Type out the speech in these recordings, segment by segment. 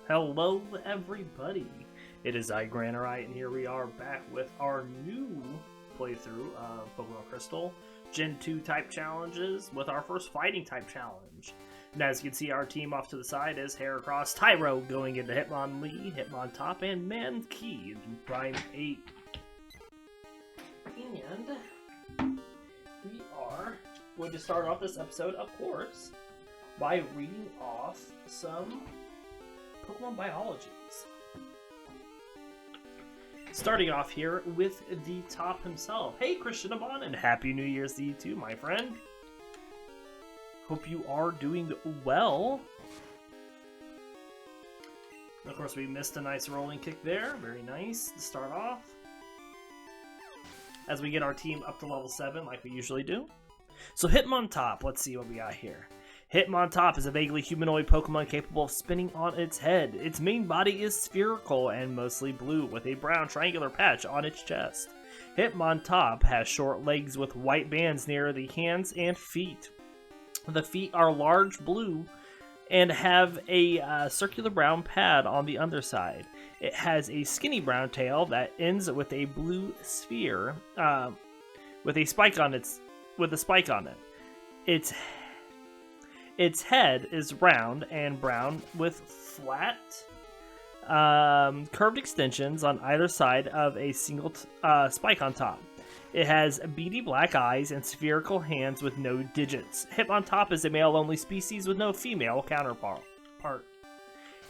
Hello everybody, it is I, Granorite, and here we are back with our new playthrough of Pokemon Crystal Gen 2 type challenges with our first fighting type challenge. And as you can see, our team off to the side is Heracross, Tyro going into Hitmonlee, Hitmontop, and Mankey in Prime 8. And we are going to start off this episode, of course, by reading off some Pokemon biologies. Starting off here with the top himself. Hey, Christian Amon, and Happy New Year's to you too, my friend. Hope you are doing well. And of course, we missed a nice rolling kick there. Very nice to start off. As we get our team up to level 7 like we usually do. So Hitmontop, let's see what we got here. Hitmontop is a vaguely humanoid Pokemon capable of spinning on its head. Its main body is spherical and mostly blue, with a brown triangular patch on its chest. Hitmontop has short legs with white bands near the hands and feet. The feet are large blue and have a circular brown pad on the underside. It has a skinny brown tail that ends with a blue sphere with a spike on it. Its head is round and brown with flat, curved extensions on either side of a single spike on top. It has beady black eyes and spherical hands with no digits. Hitmontop is a male-only species with no female counterpart.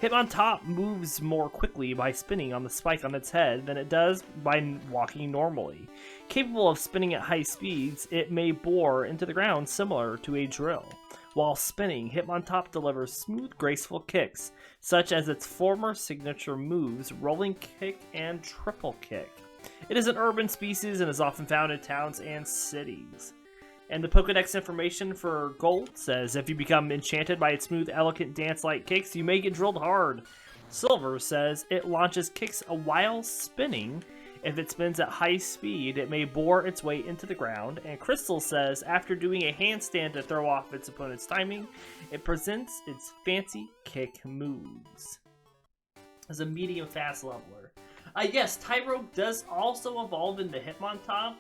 Hitmontop moves more quickly by spinning on the spike on its head than it does by walking normally. Capable of spinning at high speeds, it may bore into the ground similar to a drill. While spinning, Hitmontop delivers smooth, graceful kicks, such as its former signature moves, Rolling Kick and Triple Kick. It is an urban species and is often found in towns and cities. And the Pokedex information for Gold says, if you become enchanted by its smooth, elegant dance-like kicks, you may get drilled hard. Silver says, it launches kicks while spinning. If it spins at high speed, it may bore its way into the ground. And Crystal says, after doing a handstand to throw off its opponent's timing, it presents its fancy kick moves. As a medium fast leveler. Yes, Tyro does also evolve into Hitmontop,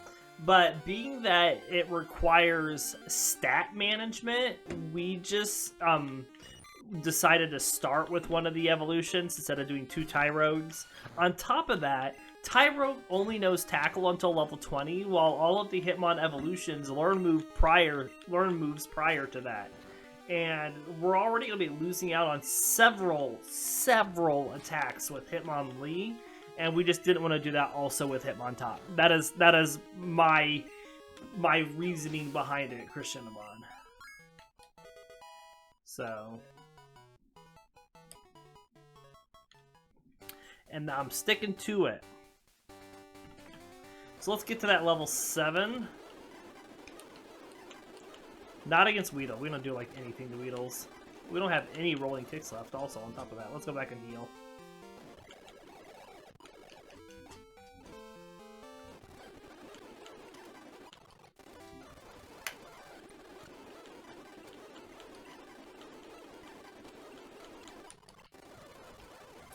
but being that it requires stat management, we just decided to start with one of the evolutions instead of doing 2 Tyrogues. On top of that, Tyro only knows Tackle until level 20, while all of the Hitmon evolutions learn moves prior to that. And we're already going to be losing out on several attacks with Hitmonlee, and we just didn't want to do that also with Hitmontop. That is my reasoning behind it, Christian Amon. So, and I'm sticking to it. So let's get to that level 7. Not against Weedle. We don't do like anything to Weedles. We don't have any rolling kicks left also on top of that. Let's go back and heal.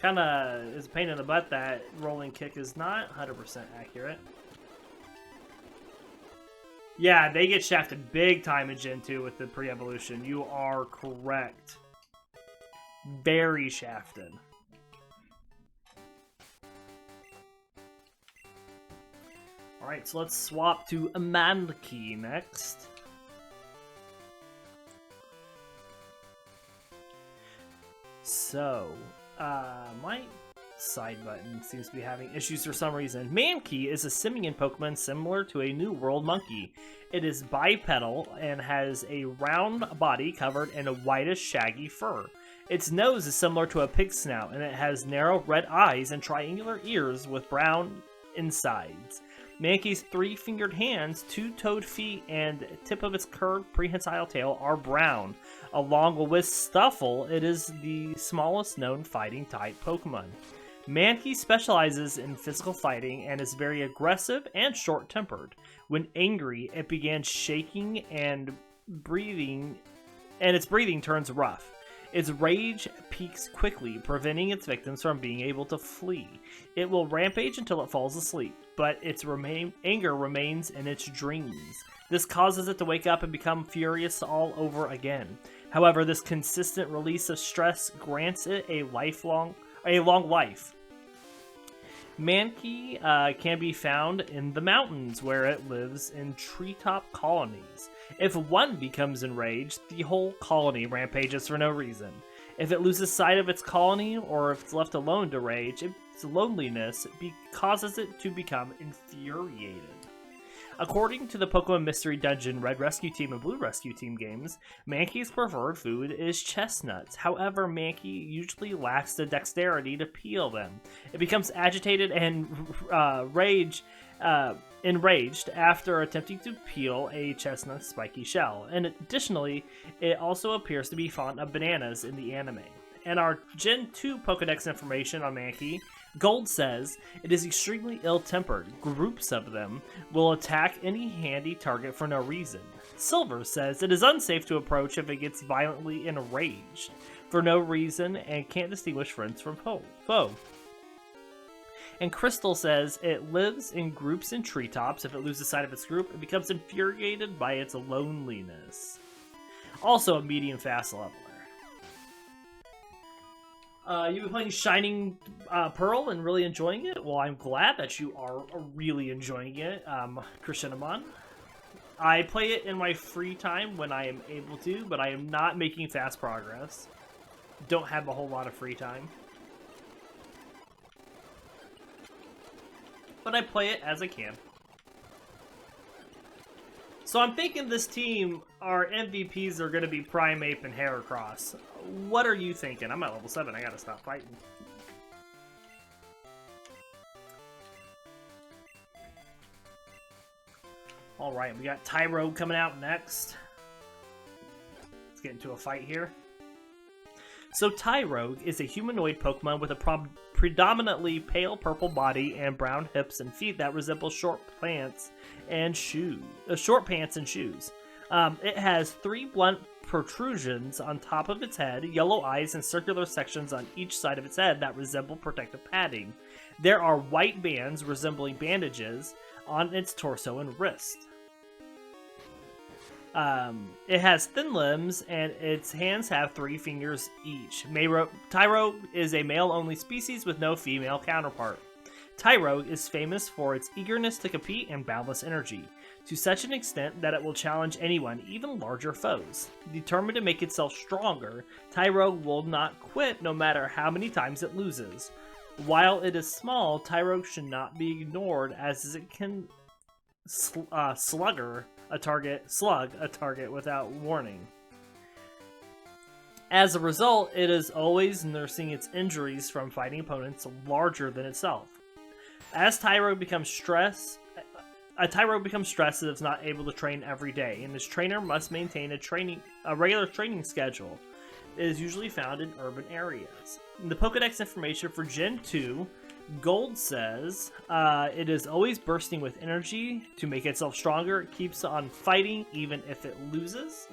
Kinda is a pain in the butt that rolling kick is not 100% accurate. Yeah, they get shafted big time in Gen 2 with the pre-evolution. You are correct. Very shafted. Alright, so let's swap to Mankey next. So, my side button seems to be having issues for some reason. Mankey is a simian Pokemon similar to a New World monkey. It is bipedal and has a round body covered in a whitish shaggy fur. Its nose is similar to a pig's snout, and it has narrow red eyes and triangular ears with brown insides. Mankey's 3-fingered hands, 2-toed feet, and tip of its curved prehensile tail are brown. Along with Stuffle, it is the smallest known fighting type Pokemon. Mankey specializes in physical fighting and is very aggressive and short-tempered. When angry, it begins shaking and its breathing turns rough. Its rage peaks quickly, preventing its victims from being able to flee. It will rampage until it falls asleep, but its anger remains in its dreams. This causes it to wake up and become furious all over again. However, this consistent release of stress grants it a long life. Mankey can be found in the mountains, where it lives in treetop colonies. If one becomes enraged, the whole colony rampages for no reason. If it loses sight of its colony, or if it's left alone to rage, its loneliness causes it to become infuriated. According to the Pokemon Mystery Dungeon Red Rescue Team and Blue Rescue Team games, Mankey's preferred food is chestnuts. However, Mankey usually lacks the dexterity to peel them. It becomes agitated and enraged after attempting to peel a chestnut's spiky shell. And additionally, it also appears to be fond of bananas in the anime. And our Gen 2 Pokedex information on Mankey, Gold says it is extremely ill-tempered. Groups of them will attack any handy target for no reason. Silver says it is unsafe to approach if it gets violently enraged for no reason and can't distinguish friends from foe. And Crystal says it lives in groups in treetops. If it loses sight of its group, it becomes infuriated by its loneliness. Also a medium fast leveler. You've been playing Shining Pearl and really enjoying it? Well, I'm glad that you are really enjoying it, Krishinamon. I play it in my free time when I am able to, but I am not making fast progress. Don't have a whole lot of free time. But I play it as I can. So I'm thinking this team, our MVPs are going to be Primeape and Heracross. What are you thinking? I'm at level 7. I gotta stop fighting. Alright, we got Tyro coming out next. Let's get into a fight here. So Tyrogue is a humanoid Pokemon with a predominantly pale purple body and brown hips and feet that resemble short pants and shoes. It has 3 blunt protrusions on top of its head, yellow eyes, and circular sections on each side of its head that resemble protective padding. There are white bands resembling bandages on its torso and wrist. It has thin limbs, and its hands have 3 fingers each. Tyro is a male-only species with no female counterpart. Tyro is famous for its eagerness to compete and boundless energy, to such an extent that it will challenge anyone, even larger foes. Determined to make itself stronger, Tyro will not quit no matter how many times it loses. While it is small, Tyro should not be ignored, as it can slug a target without warning. As a result, it is always nursing its injuries from fighting opponents larger than itself. As Tyro becomes stressed, as it is not able to train every day, and its trainer must maintain a regular training schedule. It is usually found in urban areas. In the Pokedex information for Gen 2, Gold says it is always bursting with energy to make itself stronger. It keeps on fighting even if it loses.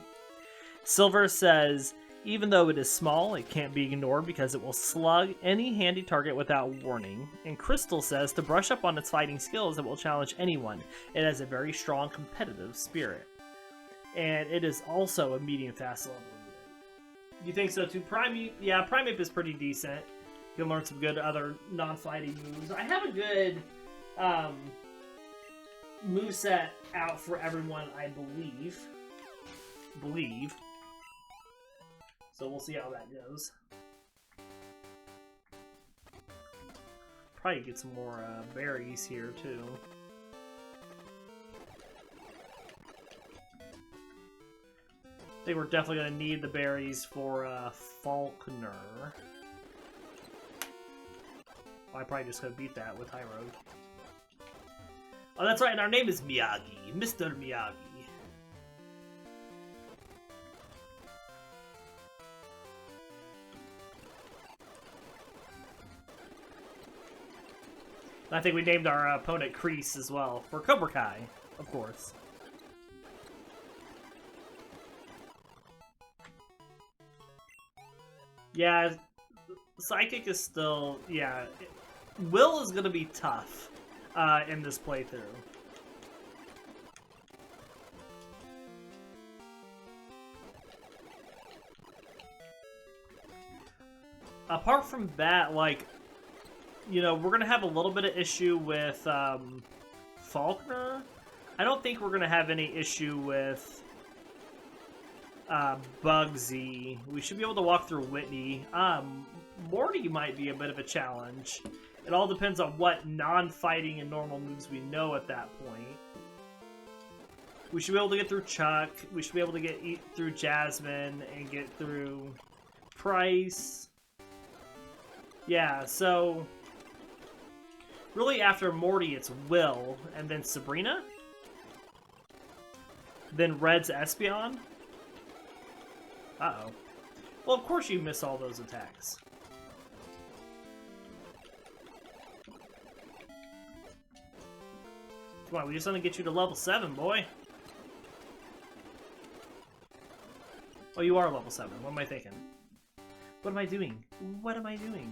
Silver says even though it is small, it can't be ignored because it will slug any handy target without warning. And Crystal says to brush up on its fighting skills, it will challenge anyone. It has a very strong competitive spirit. And it is also a medium fast level. You think so too? Primeape, yeah, Primeape is pretty decent. You can learn some good other non-fighting moves. I have a good moveset out for everyone, I believe. So we'll see how that goes. Probably get some more berries here too. I think we're definitely going to need the berries for Falconer. I probably just going to beat that with Tyrogue. Oh, that's right, and our name is Miyagi. Mr. Miyagi. And I think we named our opponent Kreese as well, for Cobra Kai, of course. Yeah, Psychic is still... Yeah, Will is going to be tough in this playthrough. Apart from that, like, you know, we're going to have a little bit of issue with Faulkner. I don't think we're going to have any issue with Bugsy. We should be able to walk through Whitney. Morty might be a bit of a challenge. It all depends on what non-fighting and normal moves we know at that point. We should be able to get through Chuck. We should be able to get through Jasmine and get through Price. Yeah, so really after Morty, it's Will, and then Sabrina. Then Red's Espeon. Uh-oh. Well, of course you miss all those attacks. Come on, we just want to get you to level 7, boy. Oh, you are level 7. What am I thinking? What am I doing? What am I doing?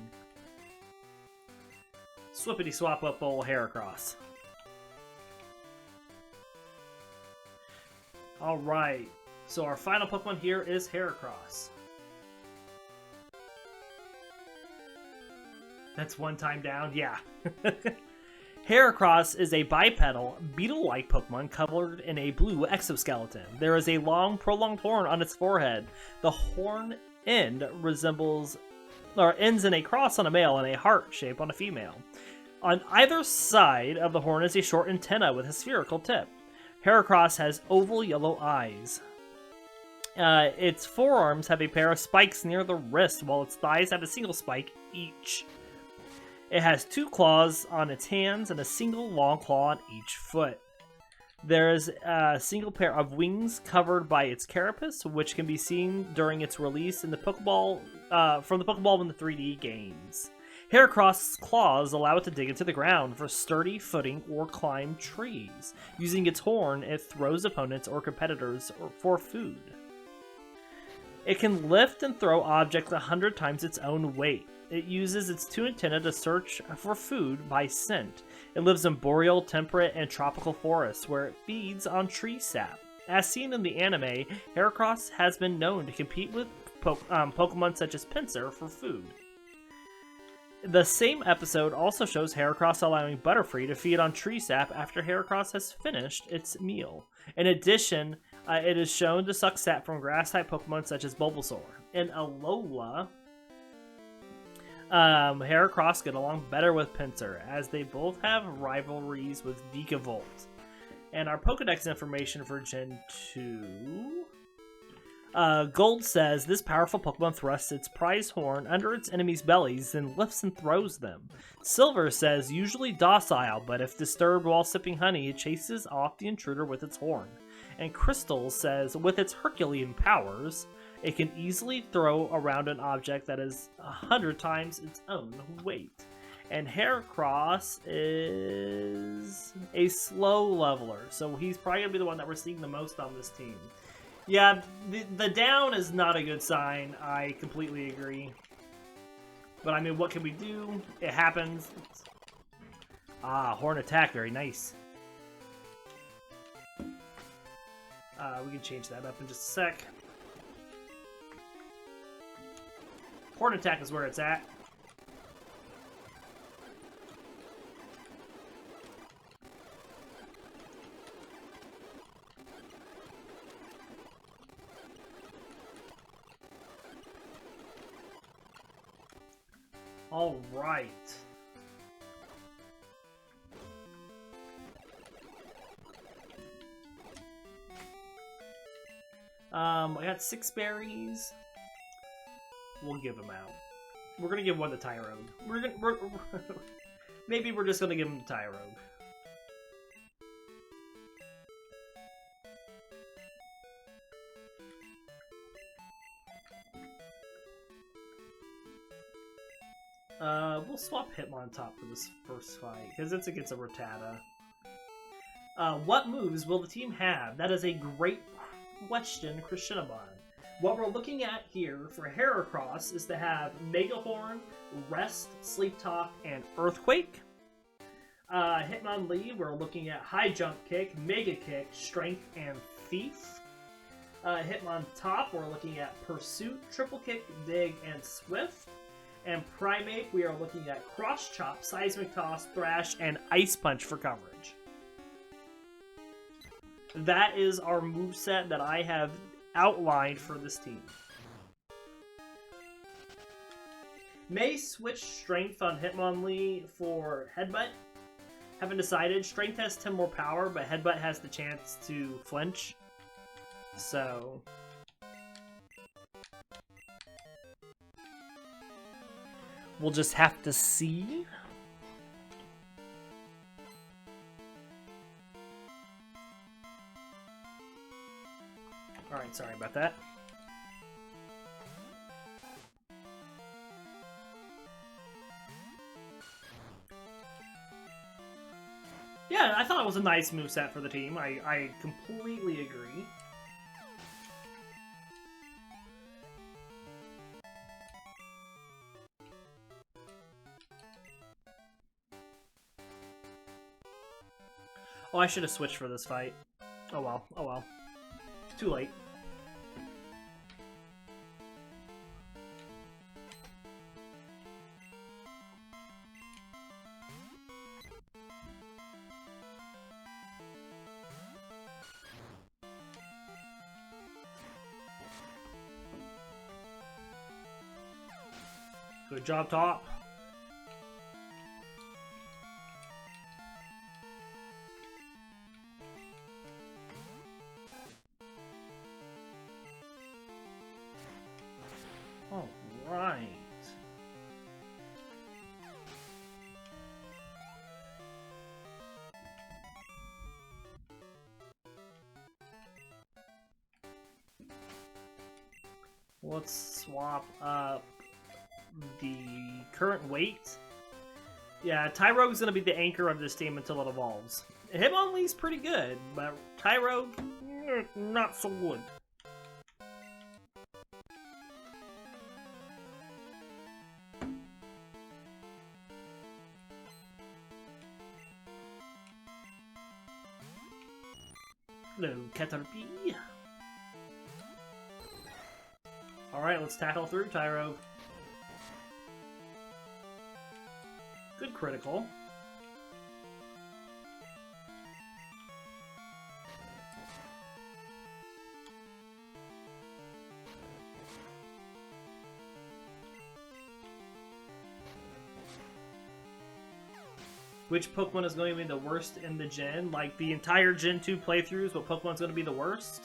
Swippity swap up old Heracross. Alright, so our final Pokemon here is Heracross. That's one time down? Yeah. Heracross is a bipedal, beetle-like Pokemon covered in a blue exoskeleton. There is a long, prolonged horn on its forehead. The horn end ends in a cross on a male and a heart shape on a female. On either side of the horn is a short antenna with a spherical tip. Heracross has oval yellow eyes. Its forearms have a pair of spikes near the wrist, while its thighs have a single spike each. It has 2 claws on its hands and a single long claw on each foot. There is a single pair of wings covered by its carapace, which can be seen during its release in the Pokeball from the Pokeball in the 3D games. Heracross's claws allow it to dig into the ground for sturdy footing or climb trees. Using its horn, it throws opponents or competitors for food. It can lift and throw objects 100 times its own weight. It uses its 2 antennae to search for food by scent. It lives in boreal, temperate, and tropical forests where it feeds on tree sap. As seen in the anime, Heracross has been known to compete with Pokemon such as Pinsir for food. The same episode also shows Heracross allowing Butterfree to feed on tree sap after Heracross has finished its meal. In addition, it is shown to suck sap from grass-type Pokemon such as Bulbasaur. In Alola, Heracross get along better with Pinsir, as they both have rivalries with Vikavolt. And our Pokedex information for Gen 2... Gold says, this powerful Pokemon thrusts its prize horn under its enemies' bellies, then lifts and throws them. Silver says, usually docile, but if disturbed while sipping honey, it chases off the intruder with its horn. And Crystal says, with its Herculean powers, it can easily throw around an object that is 100 times its own weight. And Heracross is a slow leveler, so he's probably going to be the one that we're seeing the most on this team. Yeah, the down is not a good sign. I completely agree. But I mean, what can we do? It happens. Horn attack, very nice. We can change that up in just a sec. Horn attack is where it's at. All right. I got 6 berries. We'll give them out. We're gonna give one to Tyrogue. Maybe we're just gonna give him to Tyrogue. We'll swap Hitmontop for this first fight, because it's against a Rattata. What moves will the team have? That is a great question, Krishinabon. What we're looking at here for Heracross is to have Mega Horn, Rest, Sleep Talk, and Earthquake. Hitmonlee, we're looking at High Jump Kick, Mega Kick, Strength, and Thief. Hitmontop, we're looking at Pursuit, Triple Kick, Dig, and Swift. And Primate, we are looking at Cross Chop, Seismic Toss, Thrash, and Ice Punch for coverage. That is our moveset that I have outlined for this team. May switch Strength on Hitmonlee for Headbutt. Haven't decided. Strength has 10 more power, but Headbutt has the chance to flinch. So we'll just have to see. Alright, sorry about that. Yeah, I thought it was a nice moveset for the team. I completely agree. Oh, I should have switched for this fight. Oh well, oh well. Too late. Good job, Top. All right. Let's swap up the current weight. Yeah, Tyrogue's gonna be the anchor of this team until it evolves. Hitmonlee's pretty good, but Tyrogue, not so good. Hello, Caterpie. Alright, let's tackle through Tyro. Good critical. Which Pokemon is going to be the worst in the gen? Like the entire Gen 2 playthroughs, what Pokemon's going to be the worst?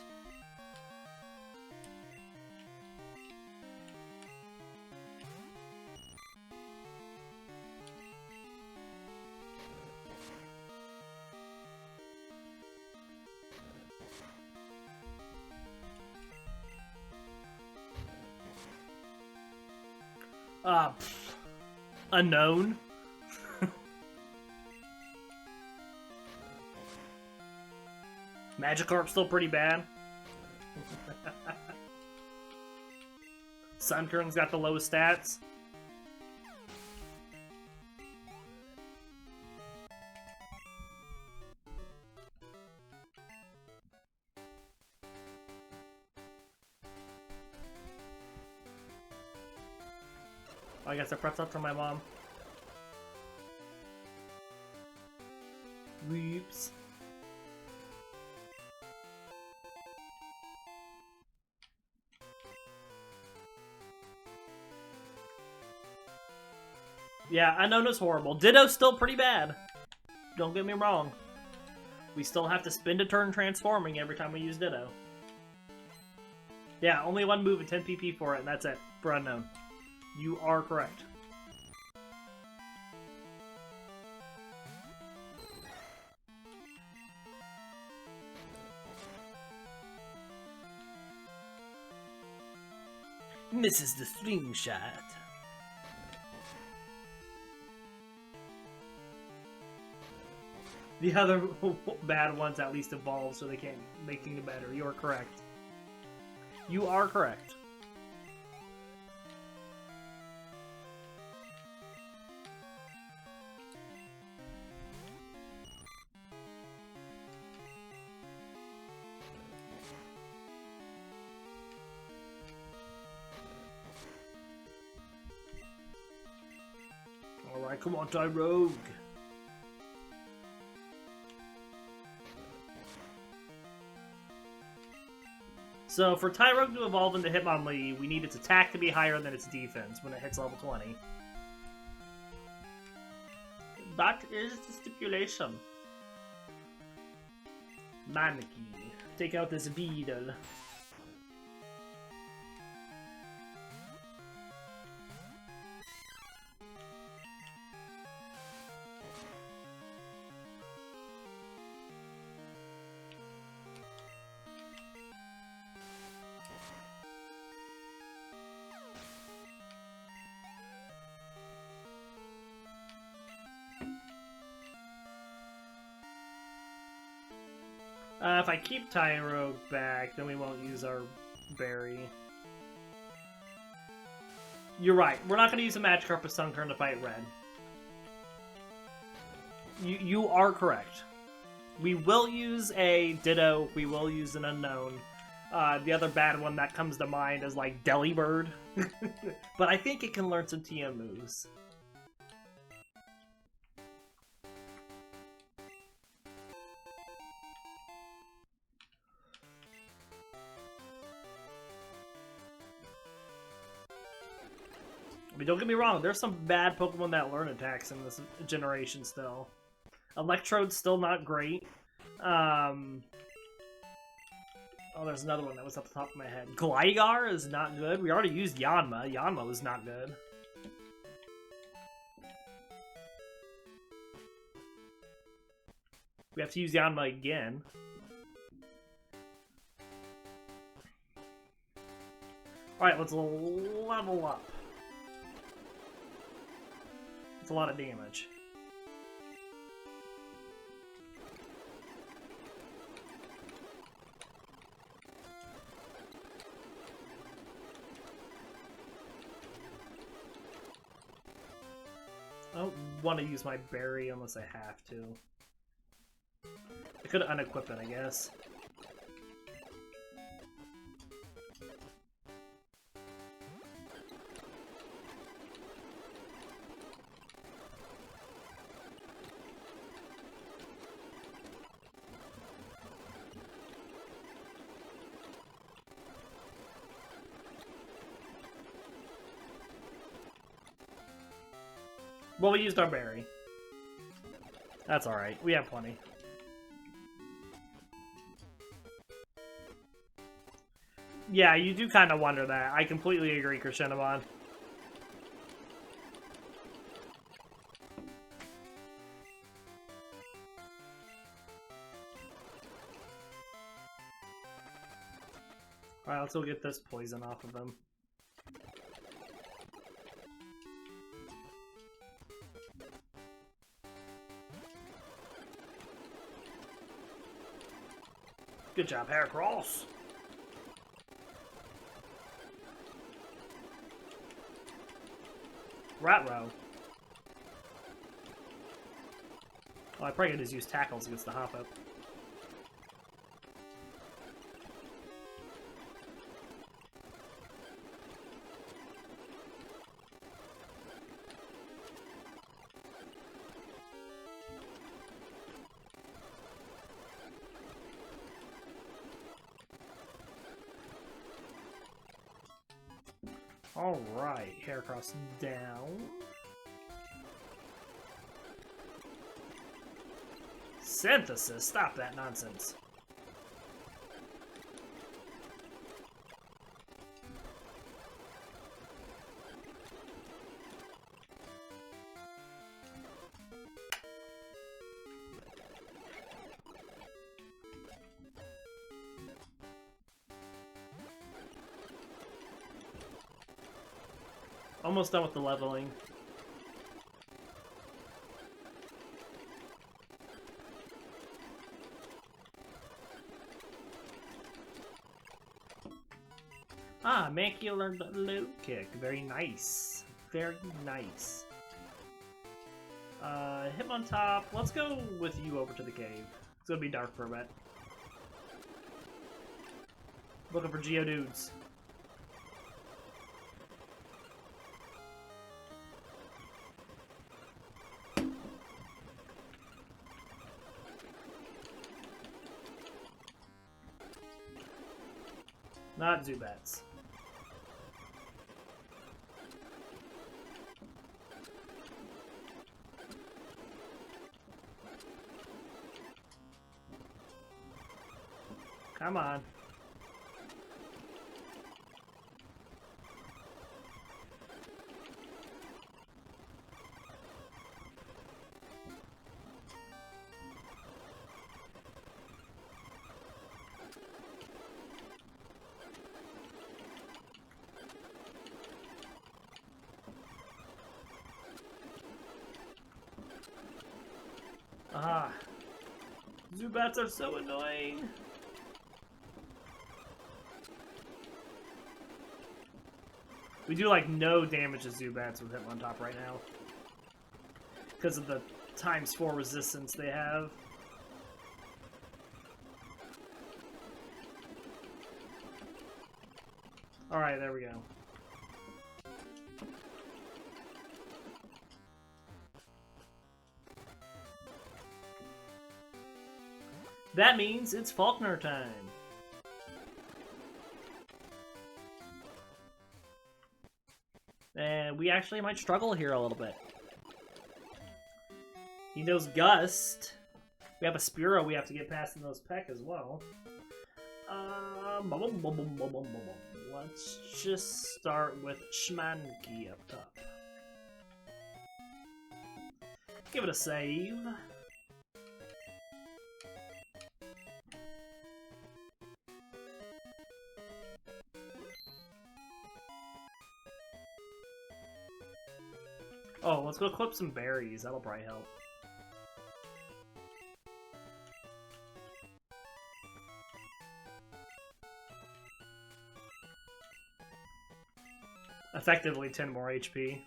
Unknown. Magikarp's still pretty bad. Sunkern's got the lowest stats. I guess I pressed up from my mom. Whoops. Yeah, Unknown is horrible. Ditto's still pretty bad. Don't get me wrong. We still have to spend a turn transforming every time we use Ditto. Yeah, only one move and 10 PP for it, and that's it, for Unknown. You are correct. Misses the string shot. The other bad ones at least evolve so they can't make things better. You're correct. You are correct. Alright, come on, Tyrogue. So for Tyrogue to evolve into Hitmonlee, we need its attack to be higher than its defense when it hits level 20. That is the stipulation. Mankey. Take out this beetle. If I keep Tyro back, then we won't use our berry. You're right. We're not going to use a Magikarp with Sunkern to fight Red. You are correct. We will use a Ditto. We will use an Unknown. The other bad one that comes to mind is like Delibird. But I think it can learn some TM moves. I mean, don't get me wrong, there's some bad Pokemon that learn attacks in this generation still. Electrode's still not great. Oh, there's another one that was up the top of my head. Gligar is not good. We already used Yanma. Yanma was not good. We have to use Yanma again. Alright, let's level up. It's a lot of damage. I don't want to use my berry unless I have to. I could unequip it, I guess. Well, we used our berry. That's alright. We have plenty. Yeah, you do kind of wonder that. I completely agree, Krishinamon. Alright, let's go get this poison off of him. Good job, Heracross. Ratro. Oh, I probably could just use tackles against the hop up. Alright, Heracross down. Synthesis, stop that nonsense. Almost done with the leveling. Ah, Mankey learned low kick. Very nice. Very nice. Hitmontop, let's go with you over to the cave. It's gonna be dark for a bit. Looking for Geodudes. Not Zubats. Come on. Ah. Zubats are so annoying. We do like no damage to Zubats with Hitmontop right now. Because of the ×4 resistance they have. Alright, there we go. That means it's Faulkner time. And we actually might struggle here a little bit. He knows Gust. We have a Spearow we have to get past in those Peck as well. Let's just start with Mankey up top. Give it a save. Oh, let's go equip some berries. That'll probably help. Effectively 10 more HP.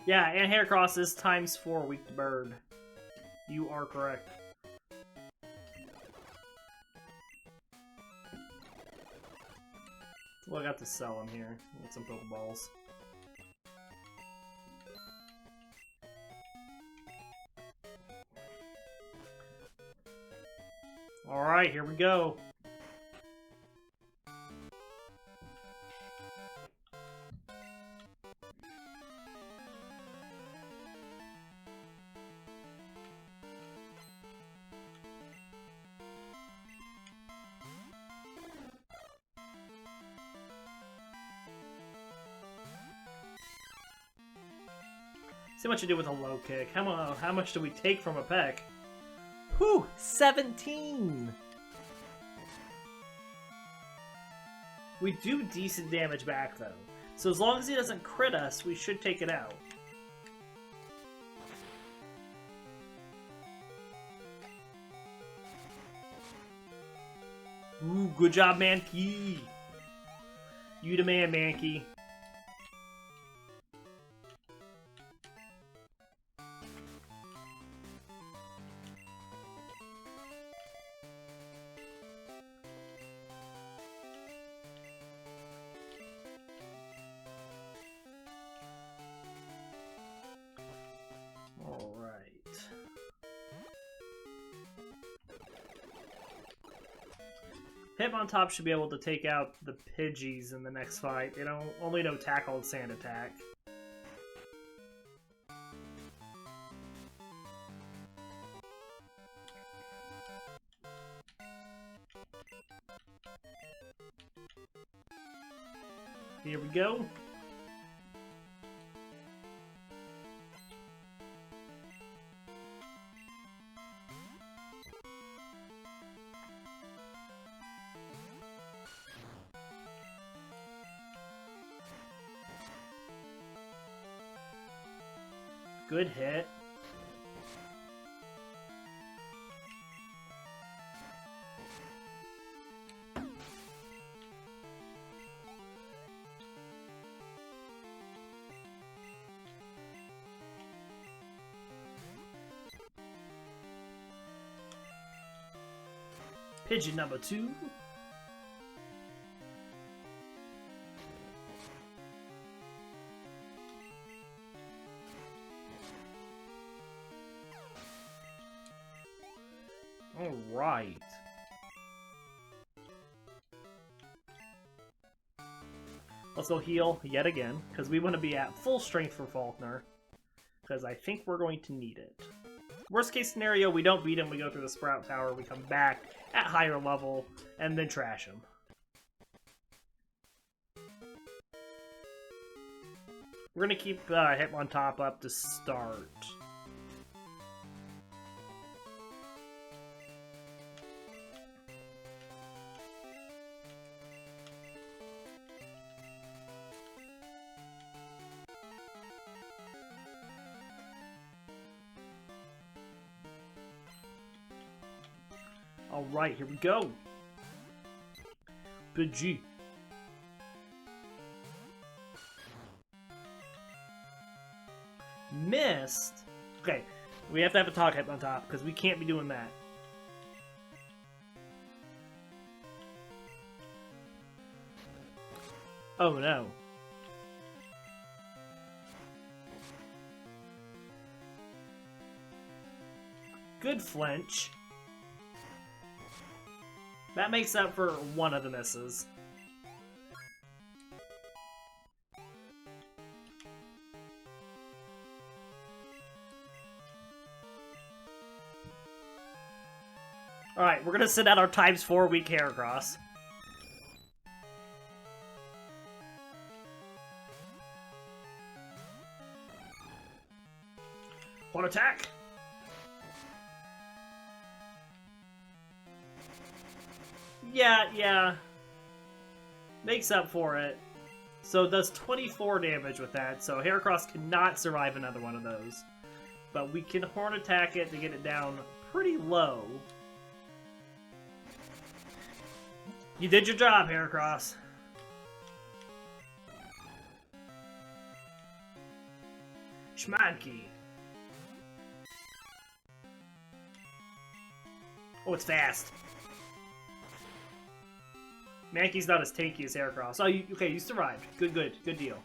Yeah, and Heracross is ×4 weak to bird. You are correct. Well, I got to sell him here. Get some Pokeballs. Alright, here we go. See what you do with a low kick. How much do we take from a Peck? Whew! 17! We do decent damage back, though. So as long as he doesn't crit us, we should take it out. Ooh, good job, Mankey! You the man, Mankey. Hitmontop should be able to take out the Pidgeys in the next fight. They don't only know Tackle and Sand Attack. Here we go. Good hit. Pigeon number 2. Alright. Let's go heal yet again, because we want to be at full strength for Faulkner. Because I think we're going to need it. Worst case scenario, we don't beat him, we go through the Sprout Tower, we come back at higher level, and then trash him. We're going to keep Hitmontop up to start. Alright, here we go. Pidgey. Missed? Okay, we have to have a talk on top, because we can't be doing that. Oh no. Good flinch. That makes up for one of the misses. Alright, we're gonna send out our ×4 weak Heracross. One attack! Yeah. Makes up for it. So it does 24 damage with that, so Heracross cannot survive another one of those. But we can Horn Attack it to get it down pretty low. You did your job, Heracross. Mankey. Oh, it's fast. Mankey's not as tanky as Heracross. Oh, okay, you survived. Good deal.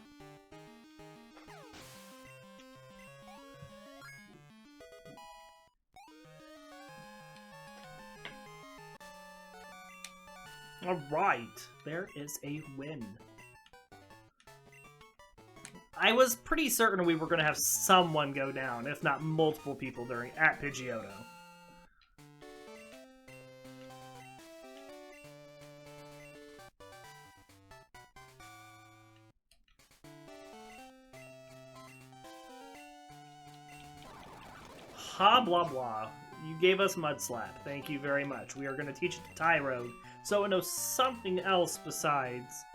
Alright, there is a win. I was pretty certain we were going to have someone go down, if not multiple people at Pidgeotto. Ha blah blah. You gave us Mud Slap. Thank you very much. We are going to teach it to Tyrogue, so it knows something else besides...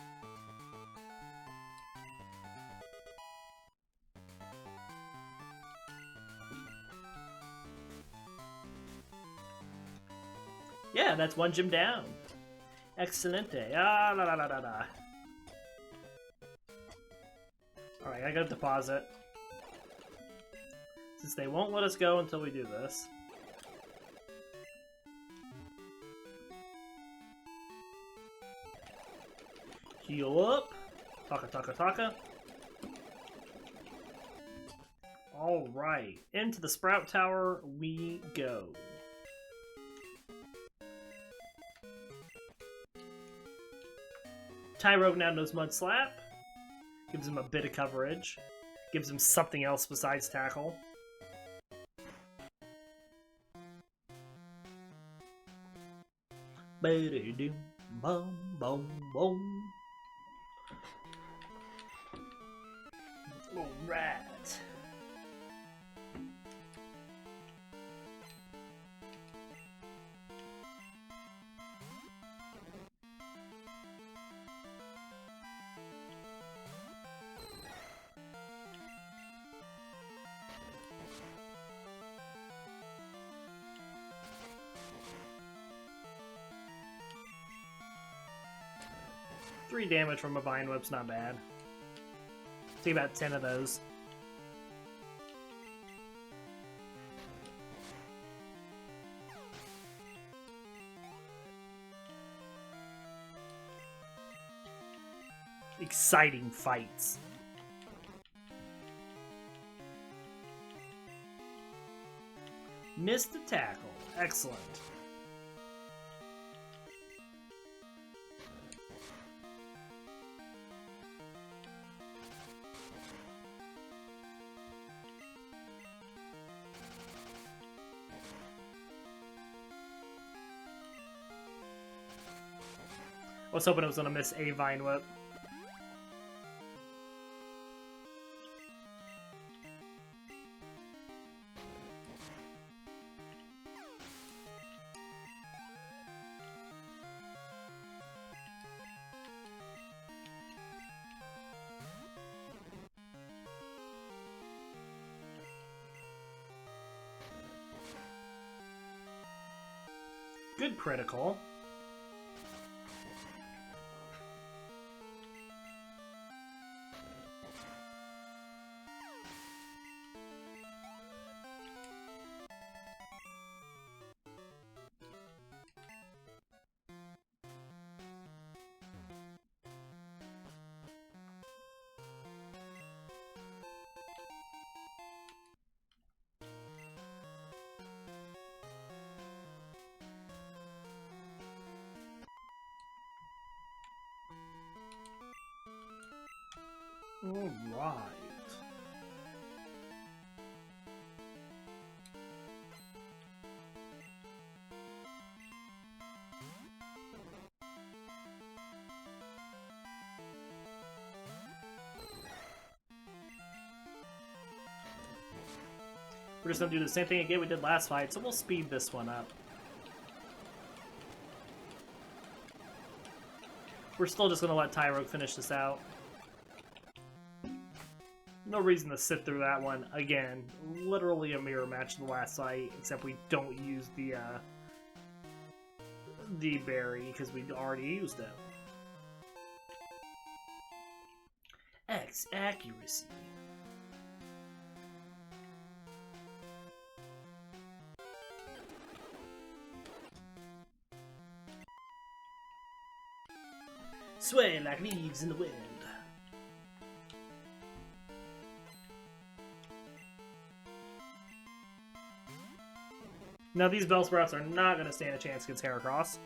Yeah, that's one gym down. Excelente. Ah, la la la la la. Alright, I gotta deposit. Since they won't let us go until we do this. Heal up. Taka. Alright, into the Sprout Tower we go. Tyrogue now knows Mud Slap. Gives him a bit of coverage. Gives him something else besides Tackle. Ba-da-dum, bum, bum, bum. Alright. Three damage from a Vine Whip's not bad. Take about 10 of those. exciting fights. Missed the tackle. Excellent. I was hoping it was going to miss a Vine Whip. Good critical. All right. We're just gonna do the same thing again we did last fight, so we'll speed this one up. We're still just gonna let Tyrogue finish this out. No reason to sit through that one again. Literally a mirror match in the last fight, except we don't use the berry because we already used it. X accuracy. Sway like leaves in the wind. Now these Bellsprouts are not going to stand a chance against Heracross.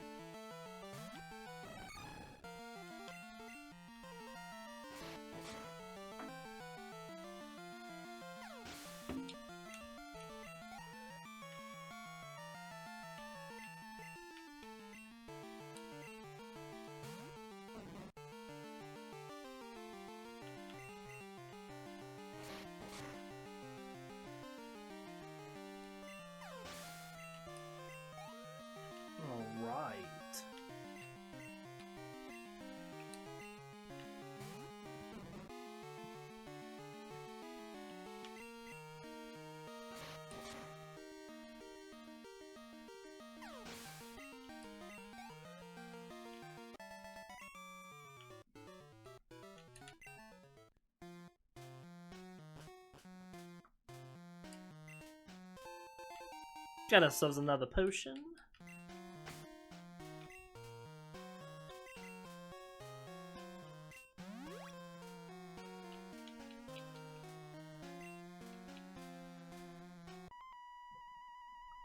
Got ourselves another potion.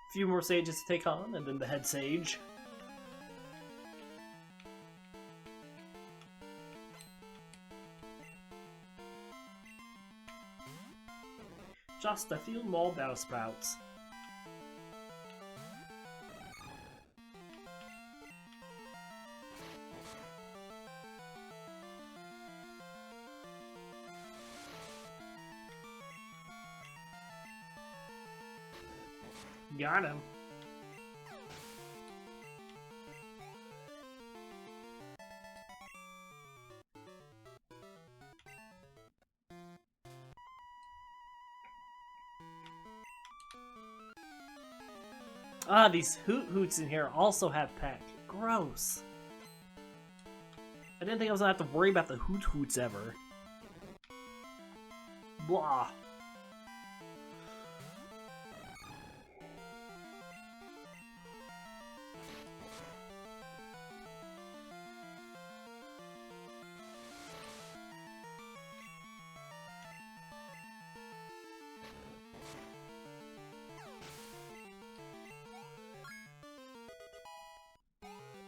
A few more sages to take on, and then the head sage. Just a few more Bellsprouts. Got him. Ah, these Hoot-Hoots in here also have peck. Gross. I didn't think I was gonna have to worry about the Hoot-Hoots ever. Blah.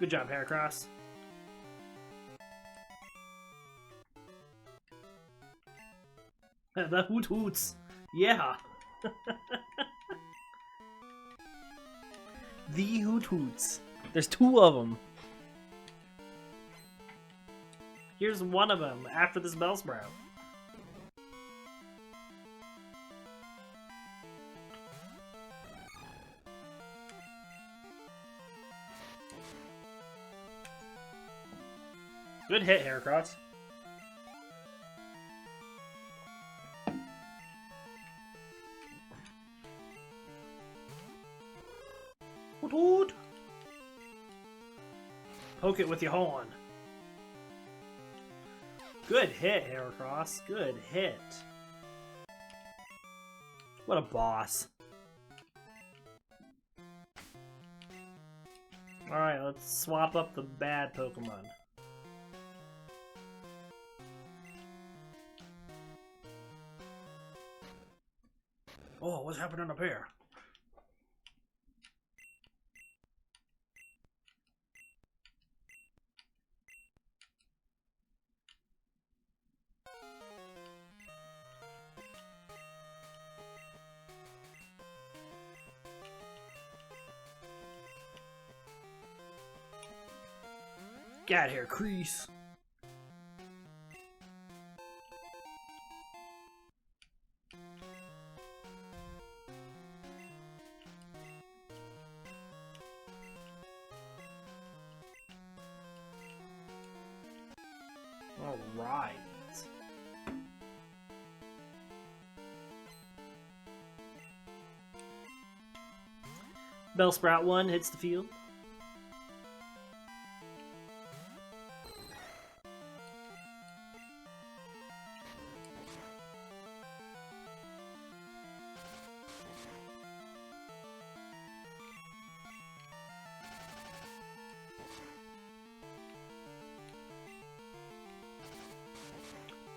Good job, Heracross. The Hoot Hoots. Yeah. The Hoot Hoots. There's 2 of them. Here's one of them after this Bellsprout. Good hit, Heracross. Hoot hoot! Poke it with your horn. Good hit, Heracross. Good hit. What a boss. Alright, let's swap up the bad Pokemon. Oh, what's happening up here? Get out of here, Crease. All right. Bellsprout 1 hits the field.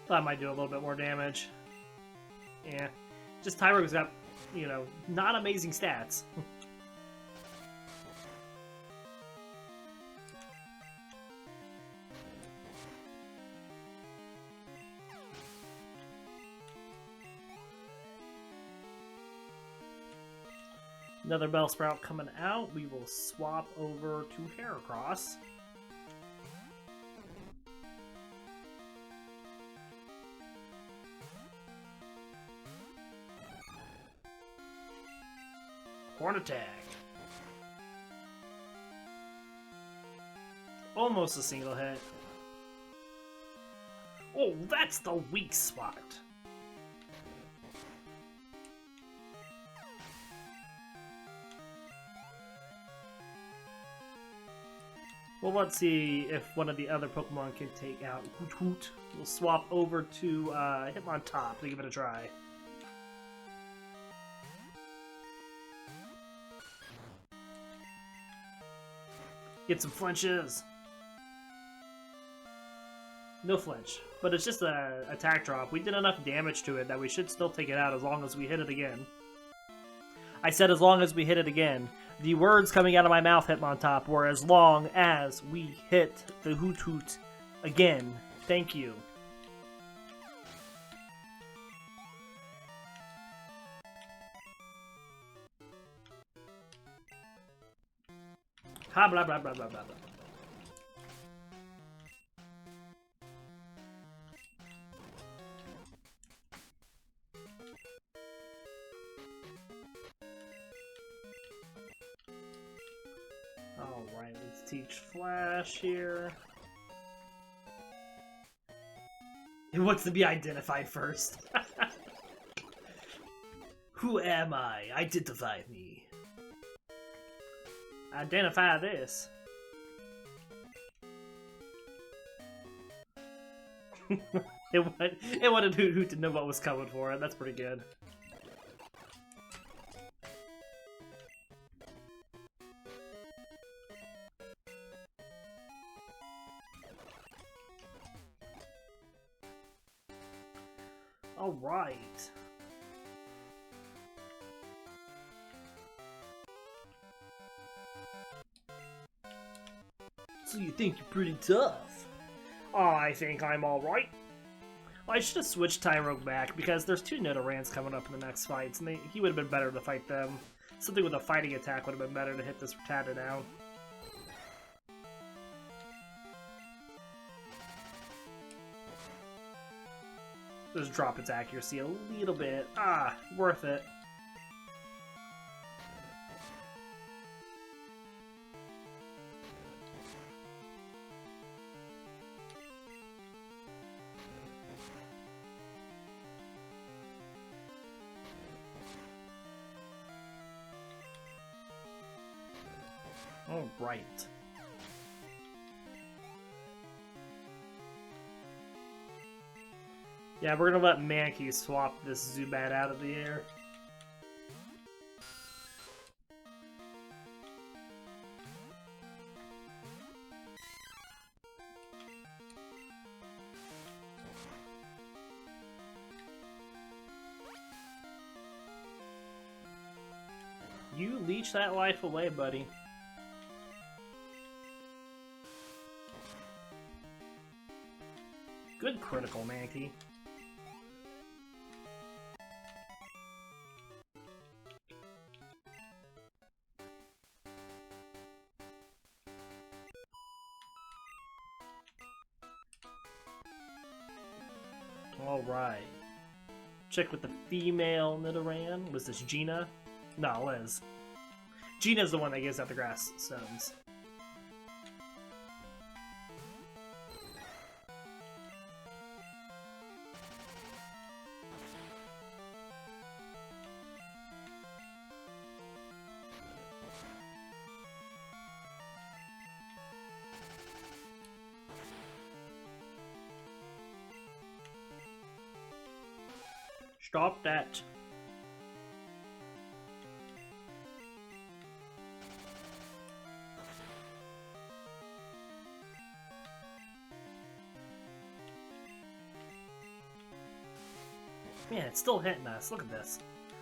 Thought I might do a little bit more damage. Yeah. Just Tyrogue's got, you know, not amazing stats. Another Bellsprout coming out. We will swap over to Heracross. Horn attack. Almost a single hit. Oh, that's the weak spot. Well, let's see if one of the other Pokemon can take out Hoot Hoot. We'll swap over to Hitmontop to give it a try. Get some flinches. No flinch, but it's just a attack drop. We did enough damage to it that we should still take it out as long as we hit it again. I said as long as we hit it again. The words coming out of my mouth, Hitmontop, were as long as we hit the Hoot Hoot again. Thank you. Ha blah blah blah blah blah blah. Alright, let's teach Flash here. He wants to be identified first. Who am I? Identify me. Identify this. it wanted Hoot Hoot to know what was coming for it. That's pretty good. All right. So you think you're pretty tough? I think I'm alright. I should have switched Tyrogue back, because there's 2 Nidorans coming up in the next fights, and he would have been better to fight them. Something with a fighting attack would have been better to hit this Rattata down. Just drop its accuracy a little bit. Ah, worth it. All right. Yeah, we're gonna let Mankey swap this Zubat out of the air. You leech that life away, buddy. Good critical, Mankey. Alright. Check with the female Nidoran. Was this Gina? No, Liz. Gina's the one that gives out the grass stones. Stop that. Man, it's still hitting us. Look at this.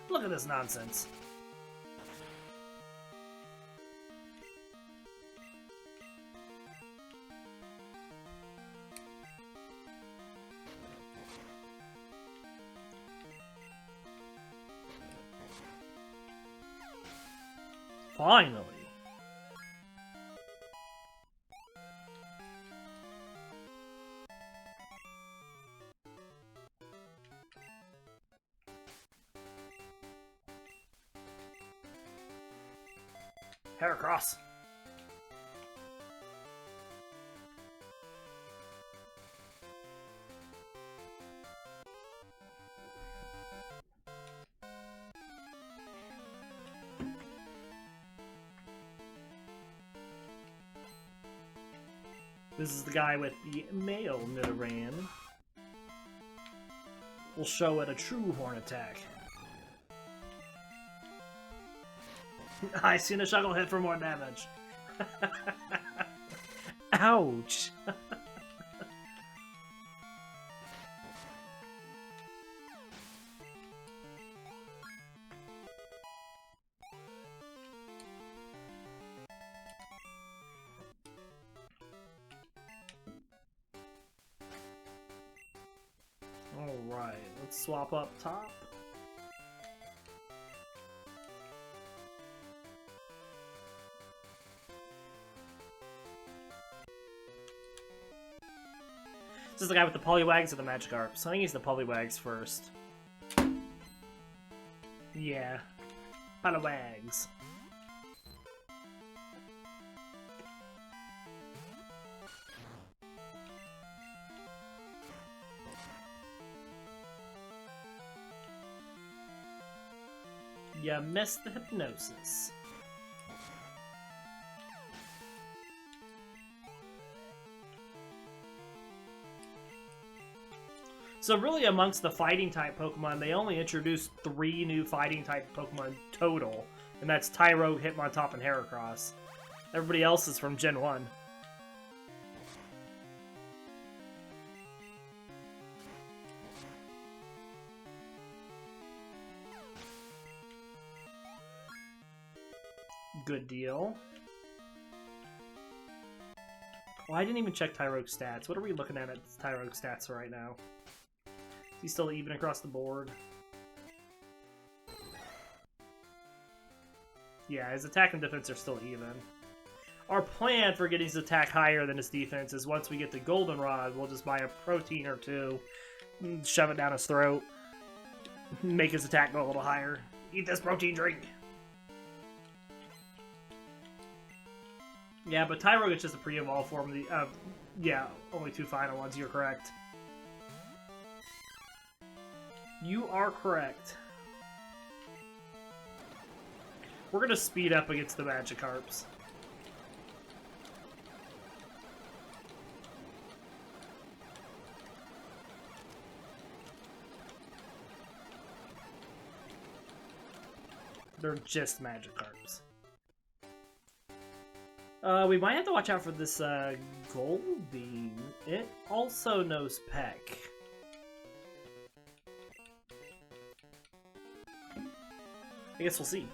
Look at this nonsense. Finally. Heracross. This is the guy with the male Nidoran. We'll show it a true horn attack. I seen a Shuggle hit for more damage. Ouch! Alright, let's swap up top. This is the guy with the Poliwags or the Magikarp. So I think he's the Poliwags first. Yeah. Poliwags. You missed the hypnosis. So really amongst the fighting type Pokemon, they only introduced 3 new fighting type Pokemon total. And that's Tyro, Hitmontop, and Heracross. Everybody else is from Gen 1. Good deal. Oh, I didn't even check Tyrogue's stats. What are we looking at Tyrogue's stats right now? Is he still even across the board? Yeah, his attack and defense are still even. Our plan for getting his attack higher than his defense is once we get the Goldenrod, we'll just buy a protein or two, shove it down his throat, make his attack go a little higher. Eat this protein drink! Yeah, but Tyrogue is just a pre-evolved form of the... yeah, only 2 final ones, you're correct. You are correct. We're gonna speed up against the Magikarps. They're just Magikarps. We might have to watch out for this Goldbeam. It also knows Peck. I guess we'll see.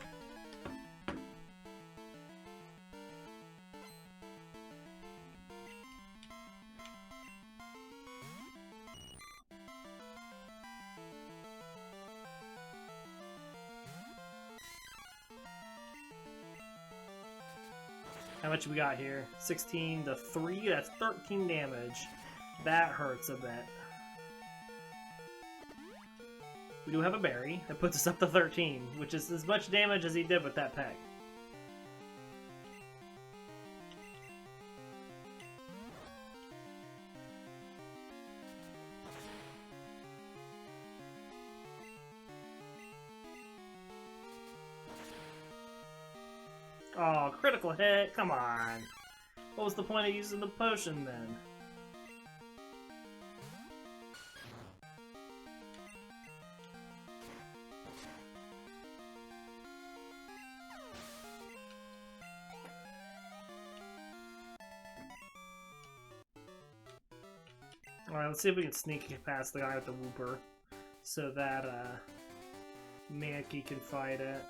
How much we got here? 16 to 3, that's 13 damage. That hurts a bit. We do have a berry that puts us up to 13, which is as much damage as he did with that peg. Oh, critical hit! Come on! What was the point of using the potion then? Alright, let's see if we can sneak past the guy with the Wooper so that Mankey can fight it.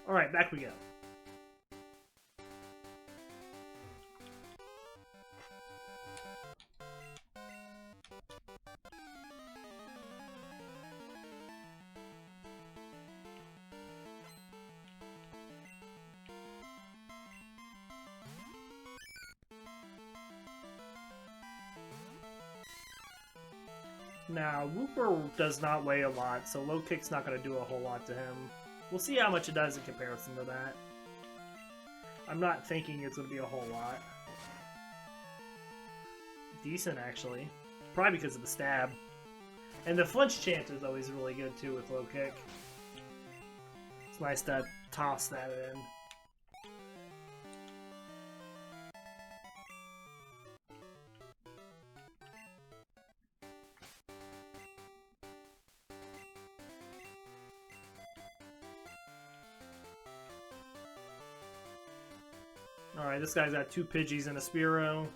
Alright, back we go. Now, Wooper does not weigh a lot, so low kick's not going to do a whole lot to him. We'll see how much it does in comparison to that. I'm not thinking it's going to be a whole lot. Decent, actually. Probably because of the stab. And the flinch chance is always really good, too, with low kick. It's nice to toss that in. Alright, this guy's got 2 Pidgeys and a Spearow.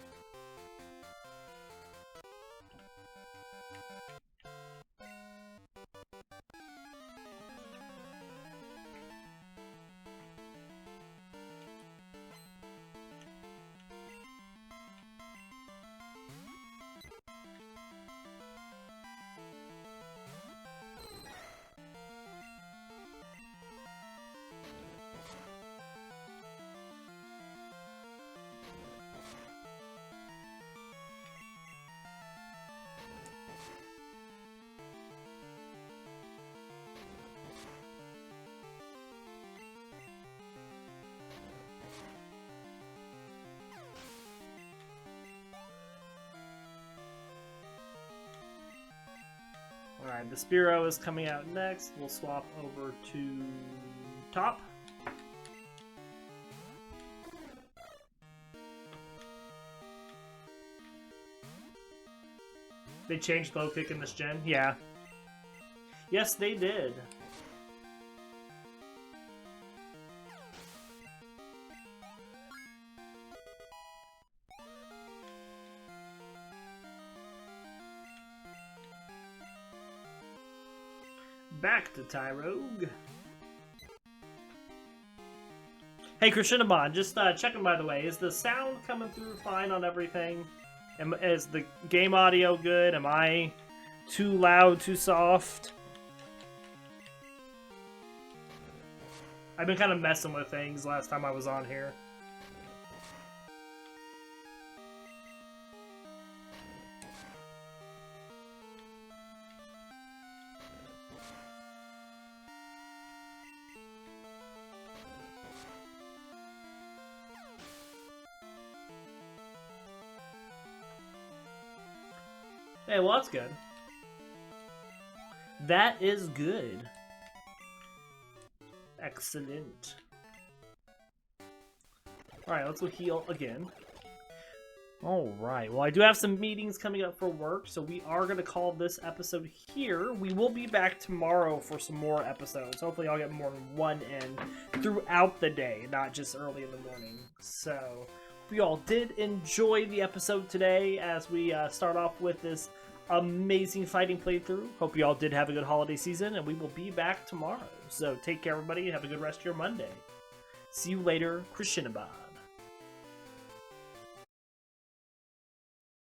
Alright, the Spearow is coming out next. We'll swap over to top. They changed low kick in this gen? Yeah. Yes, they did. Back to Tyrogue. Hey, Krishinabon, just checking by the way, is the sound coming through fine on everything? Is the game audio good? Am I too loud, too soft? I've been kind of messing with things last time I was on here. Hey, well, that's good. That is good. Excellent. Alright, let's go heal again. Alright, well, I do have some meetings coming up for work, so we are going to call this episode here. We will be back tomorrow for some more episodes. Hopefully I'll get more than one in throughout the day, not just early in the morning. So, we all did enjoy the episode today as we start off with this amazing fighting playthrough. Hope you all did have a good holiday season, and we will be back tomorrow. So take care, everybody. Have a good rest of your Monday. See you later, Krishinabon.